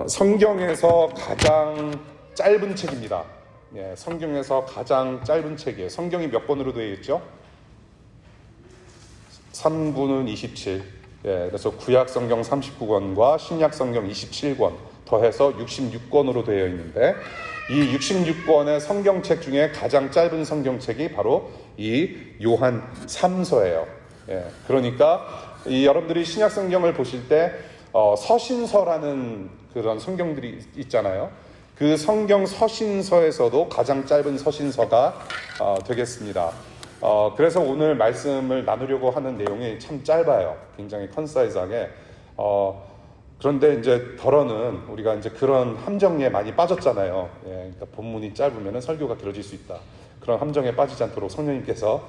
성경에서 가장 짧은 책입니다. 예, 성경에서 가장 짧은 책이에요. 성경이 몇 권으로 되어 있죠? 3구는 27. 예, 그래서 구약 성경 39권과 신약 성경 27권 더해서 66권으로 되어 있는데, 이 66권의 성경책 중에 가장 짧은 성경책이 바로 이 요한 3서예요. 예, 그러니까 여러분들이 신약 성경을 보실 때 서신서라는 그런 성경들이 있잖아요. 그 성경 서신서에서도 가장 짧은 서신서가 되겠습니다. 그래서 오늘 말씀을 나누려고 하는 내용이 참 짧아요. 굉장히 컨사이즈하게. 그런데 이제 덜어는 우리가 이제 그런 함정에 많이 빠졌잖아요. 예, 그러니까 본문이 짧으면 설교가 길어질 수 있다. 그런 함정에 빠지지 않도록 성령님께서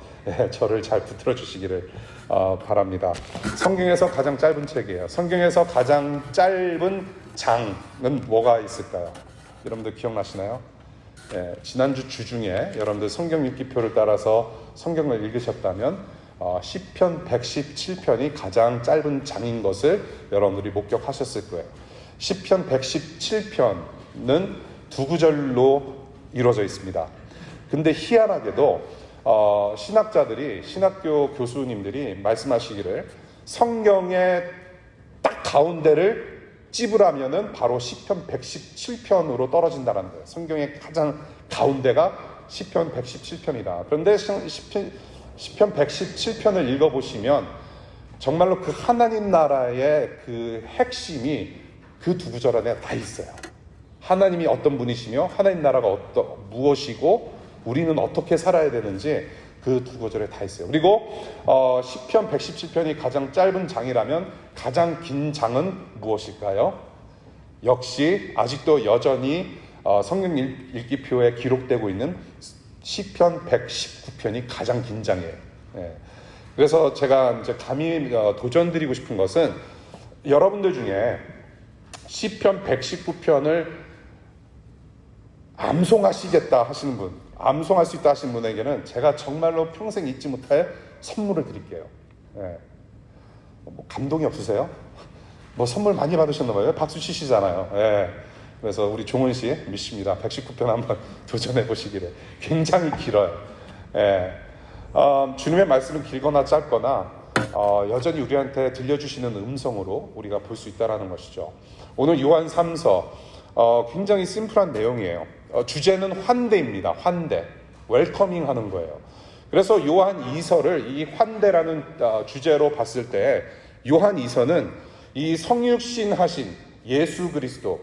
저를 잘 붙들어 주시기를 바랍니다. 성경에서 가장 짧은 책이에요. 성경에서 가장 짧은 장은 뭐가 있을까요? 여러분들 기억나시나요? 예, 지난주 주중에 여러분들 성경 읽기표를 따라서 성경을 읽으셨다면 시편 117편이 가장 짧은 장인 것을 여러분들이 목격하셨을 거예요. 시편 117편은 두 구절로 이루어져 있습니다. 근데 희한하게도 신학자들이, 신학교 교수님들이 말씀하시기를 성경의 딱 가운데를 찝으라면은 바로 시편 117편으로 떨어진다는 거예요. 성경의 가장 가운데가 시편 117편이다. 그런데 시편 117편을 읽어보시면 정말로 그 하나님 나라의 그 핵심이 그 두 구절 안에 다 있어요. 하나님이 어떤 분이시며 하나님 나라가 무엇이고 우리는 어떻게 살아야 되는지 그 두 구절에 다 있어요. 그리고 시편 117편이 가장 짧은 장이라면 가장 긴 장은 무엇일까요? 역시 아직도 여전히 성경 읽기표에 기록되고 있는 시편 119편이 가장 긴 장이에요. 예. 그래서 제가 이제 감히 도전드리고 싶은 것은 여러분들 중에 시편 119편을 암송하시겠다 하시는 분, 암송할 수 있다 하시는 분에게는 제가 정말로 평생 잊지 못할 선물을 드릴게요. 예. 뭐 감동이 없으세요? 뭐 선물 많이 받으셨나 봐요. 박수 치시잖아요. 예. 그래서 우리 종은 씨 믿습니다. 119편 한번 도전해 보시기를. 굉장히 길어요. 예. 주님의 말씀은 길거나 짧거나 여전히 우리한테 들려주시는 음성으로 우리가 볼 수 있다는 것이죠. 오늘 요한 3서 굉장히 심플한 내용이에요. 주제는 환대입니다. 환대. 웰커밍 하는 거예요. 그래서 요한 2서를 이 환대라는 주제로 봤을 때 요한 2서는 이 성육신 하신 예수 그리스도,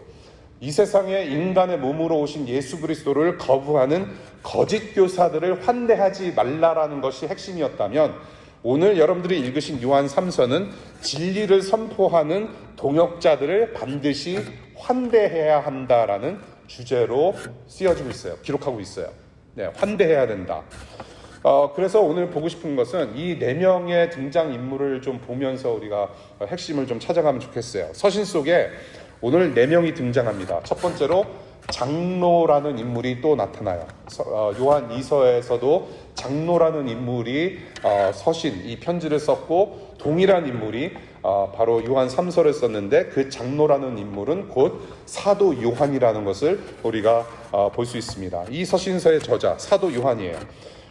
이 세상에 인간의 몸으로 오신 예수 그리스도를 거부하는 거짓 교사들을 환대하지 말라라는 것이 핵심이었다면, 오늘 여러분들이 읽으신 요한 3서는 진리를 선포하는 동역자들을 반드시 환대해야 한다라는 주제로 쓰여지고 있어요. 기록하고 있어요. 네, 환대해야 된다. 그래서 오늘 보고 싶은 것은 이 4명의 등장인물을 좀 보면서 우리가 핵심을 좀 찾아가면 좋겠어요. 서신 속에 오늘 4명이 등장합니다. 첫 번째로 장로라는 인물이 또 나타나요. 요한 2서에서도 장로라는 인물이 서신, 이 편지를 썼고, 동일한 인물이 바로 요한 3서를 썼는데 그 장로라는 인물은 곧 사도 요한이라는 것을 우리가 볼 수 있습니다. 이 서신서의 저자 사도 요한이에요.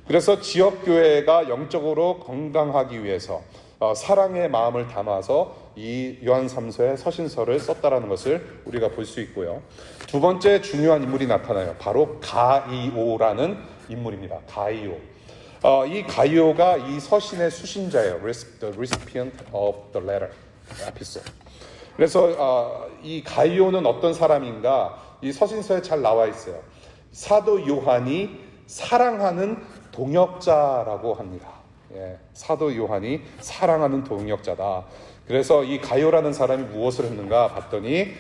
그래서 지역교회가 영적으로 건강하기 위해서 사랑의 마음을 담아서 이 요한 3서의 서신서를 썼다라는 것을 우리가 볼 수 있고요. 두 번째 중요한 인물이 나타나요. 바로 가이오라는 인물입니다. 가이오. 이 가이오가 이 서신의 수신자예요. The recipient of the letter, epistle. 그래서 이 가이오는 어떤 사람인가? 이 서신서에 잘 나와 있어요. 사도 요한이 사랑하는 동역자라고 합니다. 예, 사도 요한이 사랑하는 동역자다. 그래서 이 가이오라는 사람이 무엇을 했는가 봤더니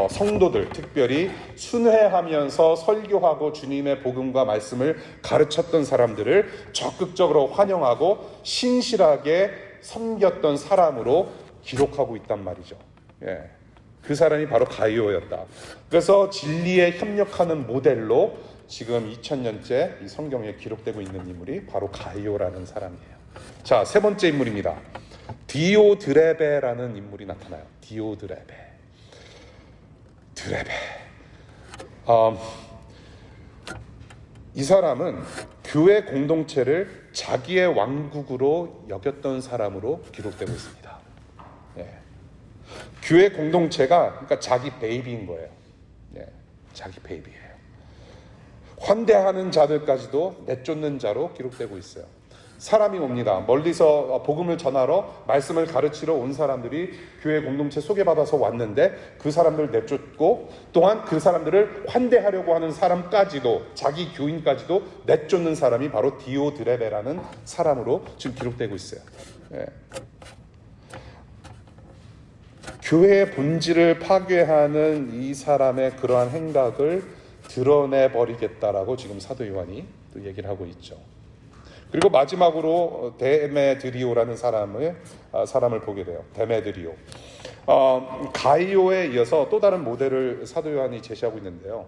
성도들, 특별히 순회하면서 설교하고 주님의 복음과 말씀을 가르쳤던 사람들을 적극적으로 환영하고 신실하게 섬겼던 사람으로 기록하고 있단 말이죠. 예, 그 사람이 바로 가이오였다. 그래서 진리에 협력하는 모델로 지금 2000년째 이 성경에 기록되고 있는 인물이 바로 가이오라는 사람이에요. 자, 세 번째 인물입니다. 디오드레베라는 인물이 나타나요. 디오드레베. 드레베. 이 사람은 교회 공동체를 자기의 왕국으로 여겼던 사람으로 기록되고 있습니다. 예. 교회 공동체가 그러니까 자기 베이비인 거예요. 예. 자기 베이비예요. 환대하는 자들까지도 내쫓는 자로 기록되고 있어요. 사람이 옵니다. 멀리서 복음을 전하러 말씀을 가르치러 온 사람들이 교회 공동체 소개받아서 왔는데 그 사람들을 내쫓고 또한 그 사람들을 환대하려고 하는 사람까지도 자기 교인까지도 내쫓는 사람이 바로 디오드레베라는 사람으로 지금 기록되고 있어요. 예. 교회의 본질을 파괴하는 이 사람의 그러한 행각을 드러내버리겠다라고 지금 사도 요한이 또 얘기를 하고 있죠. 그리고 마지막으로 데메드리오라는 사람을 보게 돼요. 데메드리오. 가이오에 이어서 또 다른 모델을 사도 요한이 제시하고 있는데요.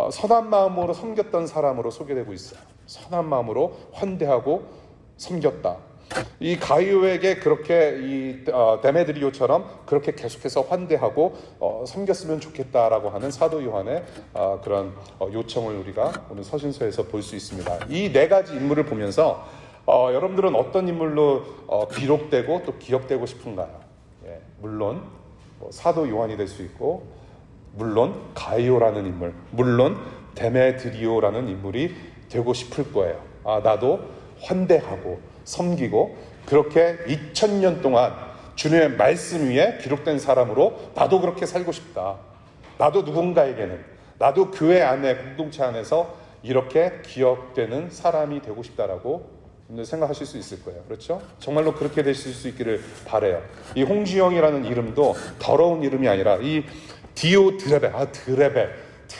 선한 마음으로 섬겼던 사람으로 소개되고 있어요. 선한 마음으로 환대하고 섬겼다. 이 가이오에게 그렇게 이 데메드리오처럼 그렇게 계속해서 환대하고 섬겼으면 좋겠다라고 하는 사도 요한의 그런 요청을 우리가 오늘 서신서에서 볼 수 있습니다. 이 네 가지 인물을 보면서 여러분들은 어떤 인물로 기록되고 또 기억되고 싶은가요? 예, 물론 사도 요한이 될 수 있고, 물론 가이오라는 인물, 물론 데메드리오라는 인물이 되고 싶을 거예요. 나도 환대하고 섬기고 그렇게 2000년 동안 주님의 말씀 위에 기록된 사람으로 나도 그렇게 살고 싶다. 나도 누군가에게는, 나도 교회 안에, 공동체 안에서 이렇게 기억되는 사람이 되고 싶다라고 생각하실 수 있을 거예요. 그렇죠? 정말로 그렇게 되실 수 있기를 바라요. 이 홍지영이라는 이름도 더러운 이름이 아니라 이 디오드레베, 드레베,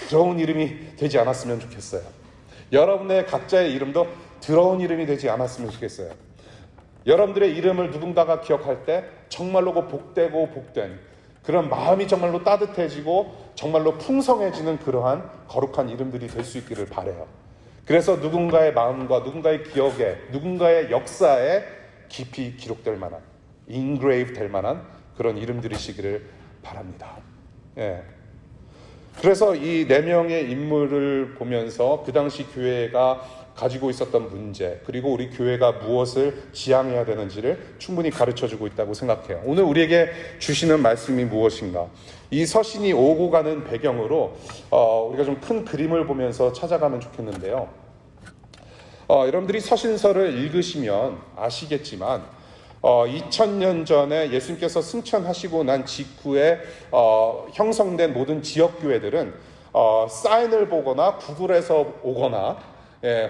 더러운 이름이 되지 않았으면 좋겠어요. 여러분의 각자의 이름도 더러운 이름이 되지 않았으면 좋겠어요. 여러분들의 이름을 누군가가 기억할 때 정말로 복되고 복된 그런 마음이 정말로 따뜻해지고 정말로 풍성해지는 그러한 거룩한 이름들이 될 수 있기를 바라요. 그래서 누군가의 마음과 누군가의 기억에, 누군가의 역사에 깊이 기록될 만한, 인그레이브 될 만한 그런 이름들이시기를 바랍니다. 예. 그래서 이 네 명의 인물을 보면서 그 당시 교회가 가지고 있었던 문제, 그리고 우리 교회가 무엇을 지향해야 되는지를 충분히 가르쳐주고 있다고 생각해요. 오늘 우리에게 주시는 말씀이 무엇인가? 이 서신이 오고 가는 배경으로 우리가 좀 큰 그림을 보면서 찾아가면 좋겠는데요. 여러분들이 서신서를 읽으시면 아시겠지만 2000년 전에 예수님께서 승천하시고 난 직후에 형성된 모든 지역교회들은 사인을 보거나 구글에서 오거나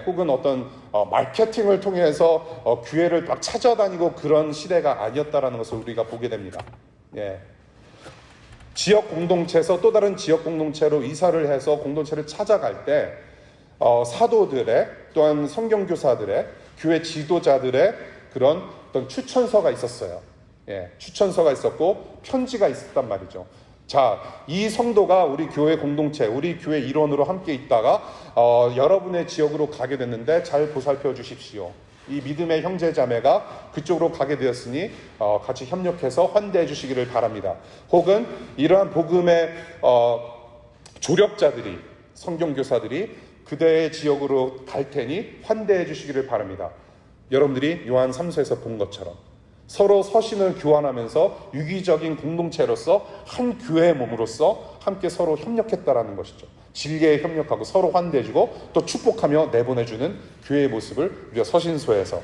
혹은 어떤 마케팅을 통해서 교회를 막 찾아다니고 그런 시대가 아니었다라는 것을 우리가 보게 됩니다. 예. 지역 공동체에서 또 다른 지역 공동체로 이사를 해서 공동체를 찾아갈 때 사도들의 또한 성경교사들의 교회 지도자들의 그런 어떤 추천서가 있었어요. 예, 추천서가 있었고 편지가 있었단 말이죠. 자, 이 성도가 우리 교회 공동체, 우리 교회 일원으로 함께 있다가 여러분의 지역으로 가게 됐는데 잘 보살펴 주십시오. 이 믿음의 형제 자매가 그쪽으로 가게 되었으니 같이 협력해서 환대해 주시기를 바랍니다. 혹은 이러한 복음의 조력자들이, 성경교사들이 그대의 지역으로 갈 테니 환대해 주시기를 바랍니다. 여러분들이 요한 3서에서 본 것처럼 서로 서신을 교환하면서 유기적인 공동체로서 한 교회의 몸으로서 함께 서로 협력했다라는 것이죠. 진리에 협력하고 서로 환대해주고 또 축복하며 내보내주는 교회의 모습을 우리가 서신서에서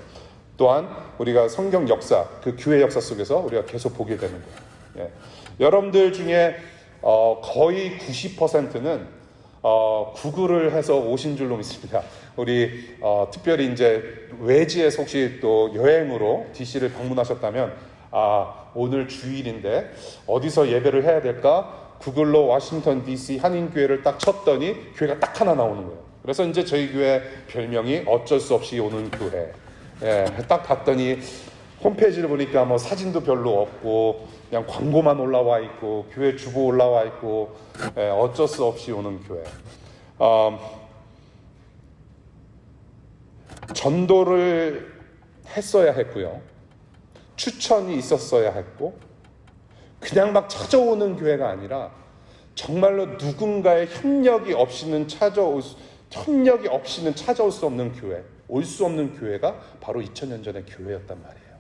또한 우리가 성경 역사, 그 교회 역사 속에서 우리가 계속 보게 되는 거예요. 예. 여러분들 중에 거의 90%는 구글을 해서 오신 줄로 믿습니다. 우리 특별히 이제 외지에서 혹시 또 여행으로 DC를 방문하셨다면 오늘 주일인데 어디서 예배를 해야 될까? 구글로 워싱턴 DC 한인교회를 딱 쳤더니 교회가 딱 하나 나오는 거예요. 그래서 이제 저희 교회 별명이 어쩔 수 없이 오는 교회. 예, 딱 봤더니 홈페이지를 보니까 뭐 사진도 별로 없고 그냥 광고만 올라와 있고 교회 주보 올라와 있고 어쩔 수 없이 오는 교회. 전도를 했어야 했고요. 추천이 있었어야 했고 그냥 막 찾아오는 교회가 아니라 정말로 누군가의 협력이 없이는 찾아올 수 없는 교회, 올 수 없는 교회가 바로 2000년 전의 교회였단 말이에요.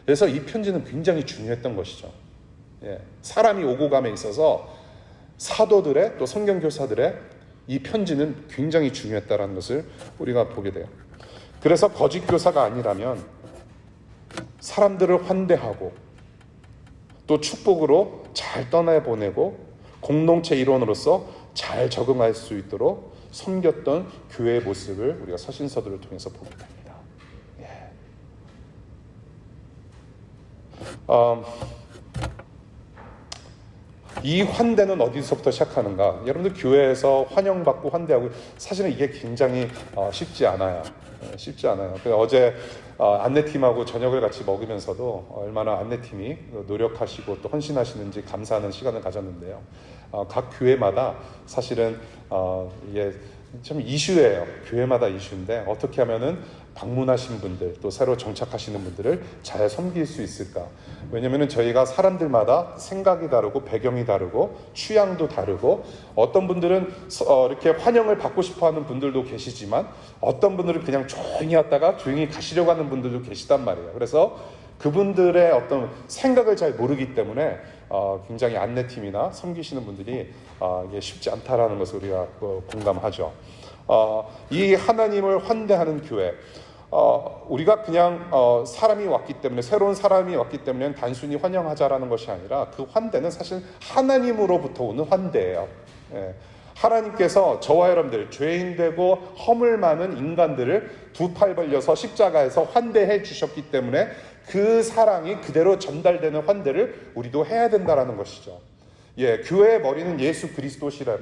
그래서 이 편지는 굉장히 중요했던 것이죠. 예, 사람이 오고 감에 있어서 사도들의 또 성경교사들의 이 편지는 굉장히 중요했다는 것을 우리가 보게 돼요. 그래서 거짓 교사가 아니라면 사람들을 환대하고 또 축복으로 잘 떠나보내고 공동체 일원으로서 잘 적응할 수 있도록 섬겼던 교회의 모습을 우리가 서신서들을 통해서 보게 됩니다. 예. 이 환대는 어디서부터 시작하는가? 여러분들 교회에서 환영받고 환대하고 사실은 이게 굉장히 쉽지 않아요. 쉽지 않아요. 어제 안내팀하고 저녁을 같이 먹으면서도 얼마나 안내팀이 노력하시고 또 헌신하시는지 감사하는 시간을 가졌는데요. 각 교회마다 사실은 이게 좀 이슈예요. 교회마다 이슈인데 어떻게 하면은 방문하신 분들 또 새로 정착하시는 분들을 잘 섬길 수 있을까? 왜냐면은 저희가 사람들마다 생각이 다르고 배경이 다르고 취향도 다르고 어떤 분들은 이렇게 환영을 받고 싶어하는 분들도 계시지만 어떤 분들은 그냥 조용히 왔다가 조용히 가시려고 하는 분들도 계시단 말이에요. 그래서 그분들의 어떤 생각을 잘 모르기 때문에 굉장히 안내팀이나 섬기시는 분들이 이게 쉽지 않다라는 것을 우리가 공감하죠. 이 하나님을 환대하는 교회, 우리가 그냥 사람이 왔기 때문에 새로운 사람이 왔기 때문에 단순히 환영하자라는 것이 아니라 그 환대는 사실 하나님으로부터 오는 환대예요. 예. 하나님께서 저와 여러분들 죄인되고 허물 많은 인간들을 두 팔 벌려서 십자가에서 환대해 주셨기 때문에 그 사랑이 그대로 전달되는 환대를 우리도 해야 된다라는 것이죠. 예, 교회의 머리는 예수 그리스도이세요.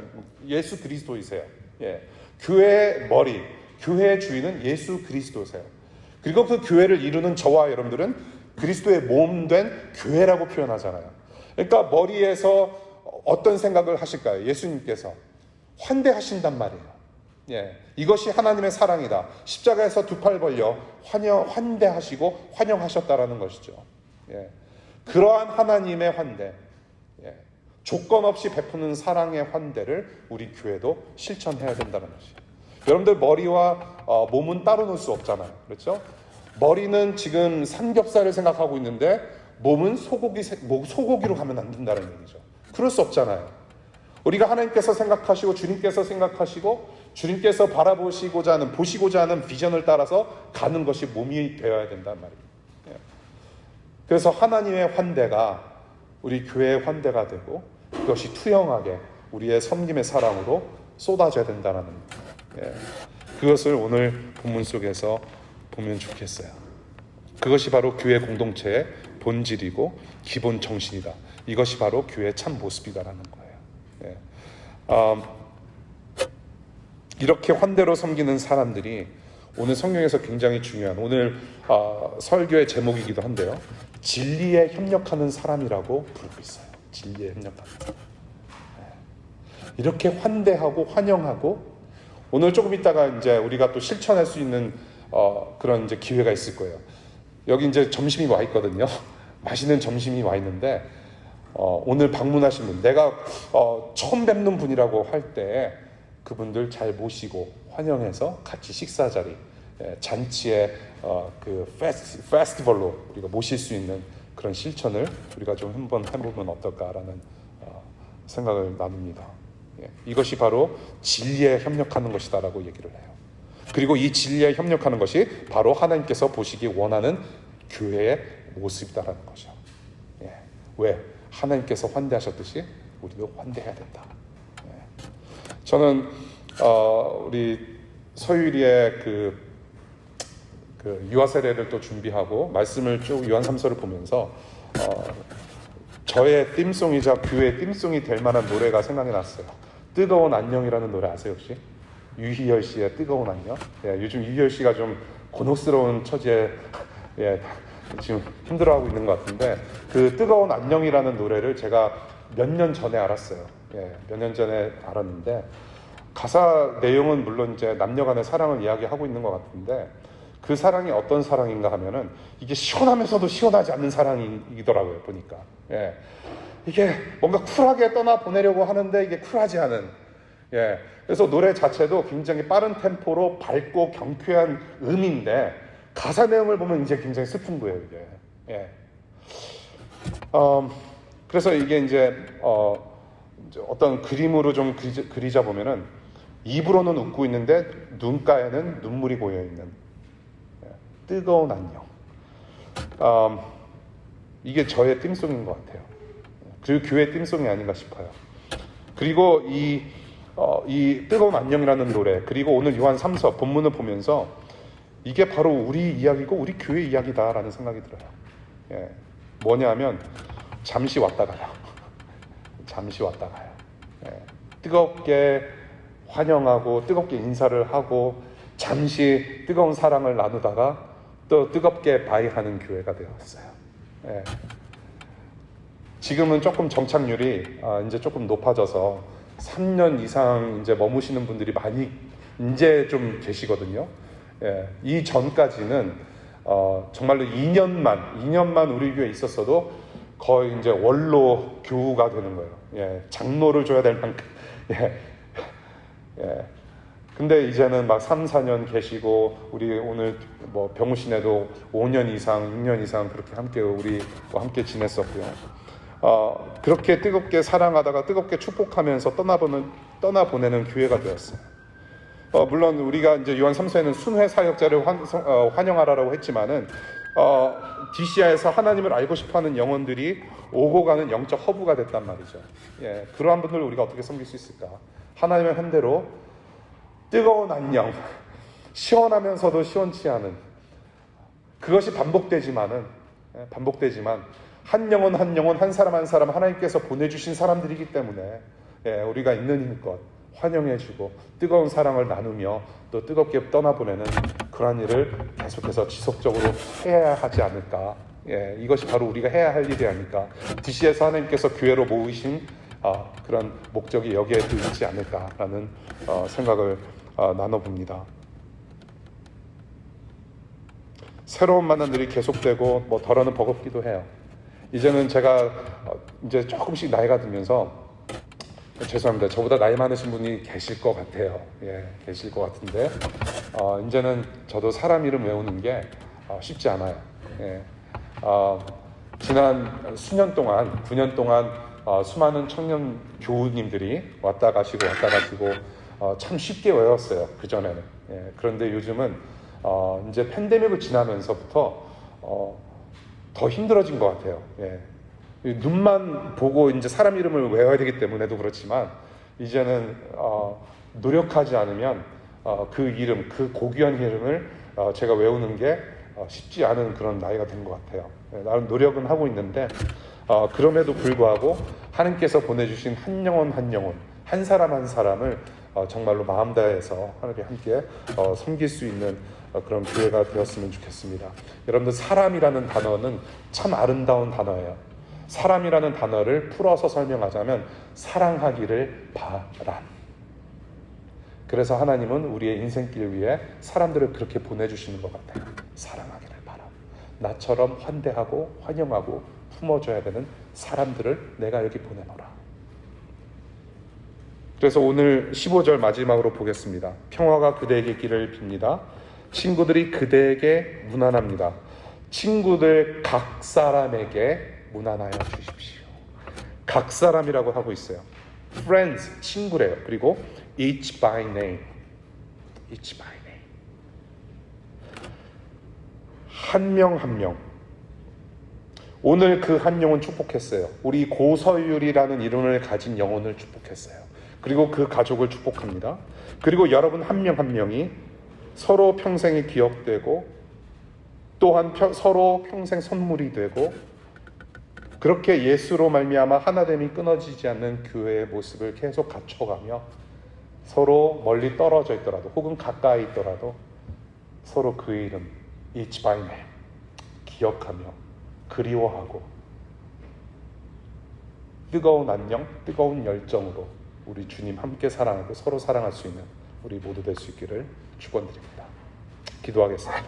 예, 교회의 머리, 교회의 주인은 예수 그리스도세요. 그리고 그 교회를 이루는 저와 여러분들은 그리스도의 몸 된 교회라고 표현하잖아요. 그러니까 머리에서 어떤 생각을 하실까요? 예수님께서 환대하신단 말이에요. 예, 이것이 하나님의 사랑이다. 십자가에서 두 팔 벌려 환대하시고 환영하셨다라는 것이죠. 예, 그러한 하나님의 환대, 예, 조건 없이 베푸는 사랑의 환대를 우리 교회도 실천해야 된다는 것이에요. 여러분들 머리와 몸은 따로 놓을 수 없잖아요. 그렇죠? 머리는 지금 삼겹살을 생각하고 있는데 몸은 소고기로 가면 안 된다는 얘기죠. 그럴 수 없잖아요. 우리가 하나님께서 생각하시고 주님께서 생각하시고 주님께서 보시고자 하는 비전을 따라서 가는 것이 몸이 되어야 된단 말이에요. 그래서 하나님의 환대가 우리 교회의 환대가 되고 그것이 투영하게 우리의 섬김의 사랑으로 쏟아져야 된다는 그것을 오늘 본문 속에서 보면 좋겠어요. 그것이 바로 교회 공동체의 본질이고 기본 정신이다. 이것이 바로 교회의 참 모습이다라는 거예요. 이렇게 환대로 섬기는 사람들이 오늘 성경에서 굉장히 중요한 오늘 설교의 제목이기도 한데요. 진리에 협력하는 사람이라고 부르고 있어요. 진리에 협력하는 사람. 이렇게 환대하고 환영하고 오늘 조금 있다가 이제 우리가 또 실천할 수 있는 그런 이제 기회가 있을 거예요. 여기 이제 점심이 와 있거든요. 맛있는 점심이 와 있는데 오늘 방문하신 분, 내가 처음 뵙는 분이라고 할 때 그분들 잘 모시고 환영해서 같이 식사 자리, 잔치의 그 페스티벌로 우리가 모실 수 있는 그런 실천을 우리가 좀 한번 해보면 어떨까라는 생각을 나눕니다. 이것이 바로 진리에 협력하는 것이다라고 얘기를 해요. 그리고 이 진리에 협력하는 것이 바로 하나님께서 보시기 원하는 교회의 모습이다라는 거죠. 왜? 하나님께서 환대하셨듯이 우리도 환대해야 된다. 저는 우리 서유리의 그 유아 세례를 또 준비하고 말씀을 쭉 요한 3서를 보면서 저의 띵송이자 교회의 띵송이 될 만한 노래가 생각이 났어요. 뜨거운 안녕이라는 노래 아세요 혹시? 유희열 씨의 뜨거운 안녕. 요즘 유희열 씨가 좀 곤혹스러운 처지에 지금 힘들어하고 있는 것 같은데 그 뜨거운 안녕이라는 노래를 제가 몇 년 전에 알았어요. 몇 년 전에 알았는데 가사 내용은 물론 이제 남녀간의 사랑을 이야기하고 있는 것 같은데 그 사랑이 어떤 사랑인가 하면은 이게 시원하면서도 시원하지 않는 사랑이더라고요 보니까. 이게 뭔가 쿨하게 떠나 보내려고 하는데 이게 쿨하지 않은, 예. 그래서 노래 자체도 굉장히 빠른 템포로 밝고 경쾌한 음인데 가사 내용을 보면 이제 굉장히 슬픈 거예요, 이게. 예. 그래서 이게 이제 어떤 그림으로 좀 그리자 보면은 입으로는 웃고 있는데 눈가에는 눈물이 고여 있는, 예. 뜨거운 안녕. 이게 저의 띵송인 것 같아요. 그리고 교회 띵송이 아닌가 싶어요. 그리고 이 뜨거운 안녕이라는 노래, 그리고 오늘 요한 3서 본문을 보면서 이게 바로 우리 이야기고 우리 교회 이야기다라는 생각이 들어요. 예. 뭐냐면 잠시 왔다 가요. 잠시 왔다 가요. 예. 뜨겁게 환영하고 뜨겁게 인사를 하고 잠시 뜨거운 사랑을 나누다가 또 뜨겁게 바이하는 교회가 되었어요. 예. 지금은 조금 정착률이 이제 조금 높아져서 3년 이상 이제 머무시는 분들이 많이 이제 좀 계시거든요. 예. 이 전까지는 정말로 2년만 우리 교회에 있었어도 거의 이제 원로 교우가 되는 거예요. 예. 장로를 줘야 될 만큼. 예. 예. 근데 이제는 막 3, 4년 계시고, 우리 오늘 뭐 병우신에도 5년 이상, 6년 이상 그렇게 함께 지냈었고요. 그렇게 뜨겁게 사랑하다가 뜨겁게 축복하면서 떠나보내는 교회가 되었어요. 물론 우리가 이제 요한 3서에는 순회 사역자를 환영하라고 했지만은, DCI에서 하나님을 알고 싶어하는 영혼들이 오고 가는 영적 허브가 됐단 말이죠. 예, 그러한 분들을 우리가 어떻게 섬길 수 있을까? 하나님의 현대로 뜨거운 안녕, 시원하면서도 시원치 않은, 그것이 반복되지만 한 영혼 한 사람 하나님께서 보내주신 사람들이기 때문에, 예, 우리가 있는 힘껏 환영해주고 뜨거운 사랑을 나누며 또 뜨겁게 떠나보내는 그러한 일을 계속해서 지속적으로 해야 하지 않을까. 예, 이것이 바로 우리가 해야 할 일이 아닐까. DC에서 하나님께서 교회로 모으신 그런 목적이 여기에도 있지 않을까라는 생각을 나눠봅니다. 새로운 만남들이 계속되고 뭐 덜어는 버겁기도 해요. 이제는 제가 이제 조금씩 나이가 들면서, 죄송합니다. 저보다 나이 많으신 분이 계실 것 같아요. 예, 계실 것 같은데, 이제는 저도 사람 이름 외우는 게 쉽지 않아요. 예, 지난 수년 동안, 9년 동안 수많은 청년 교우님들이 왔다 가시고 참 쉽게 외웠어요. 그전에는. 예, 그런데 요즘은 이제 팬데믹을 지나면서부터 더 힘들어진 것 같아요. 예. 눈만 보고 이제 사람 이름을 외워야 되기 때문에도 그렇지만, 이제는 노력하지 않으면 그 이름, 그 고귀한 이름을 제가 외우는 게 쉽지 않은 그런 나이가 된 것 같아요. 예, 나름 노력은 하고 있는데, 그럼에도 불구하고 하나님께서 보내주신 한 영혼 한 사람 한 사람을 정말로 마음 다해서 하나님께 함께 섬길 수 있는 그런 교회가 되었으면 좋겠습니다. 여러분들, 사람이라는 단어는 참 아름다운 단어예요. 사람이라는 단어를 풀어서 설명하자면 사랑하기를 바람. 그래서 하나님은 우리의 인생길 위에 사람들을 그렇게 보내주시는 것 같아요. 사랑하기를 바람. 나처럼 환대하고 환영하고 품어줘야 되는 사람들을 내가 여기 보내노라. 그래서 오늘 15절 마지막으로 보겠습니다. 평화가 그대에게 길을 빕니다. 친구들이 그대에게 문안합니다. 친구들 각 사람에게 문안하여 주십시오. 각 사람이라고 하고 있어요. Friends, 친구래요. 그리고 each by name. each by name. 한 명 한 명. 오늘 그 한 영혼 축복했어요. 우리 고서율이라는 이름을 가진 영혼을 축복했어요. 그리고 그 가족을 축복합니다. 그리고 여러분 한 명 한 명이 서로 평생이 기억되고, 또한 서로 평생 선물이 되고, 그렇게 예수로 말미암아 하나됨이 끊어지지 않는 교회의 모습을 계속 갖춰가며, 서로 멀리 떨어져 있더라도 혹은 가까이 있더라도 서로 그 이름 each by name 기억하며 그리워하고 뜨거운 안녕, 뜨거운 열정으로 우리 주님 함께 사랑하고 서로 사랑할 수 있는 우리 모두 될 수 있기를 축원드립니다. 기도하겠습니다.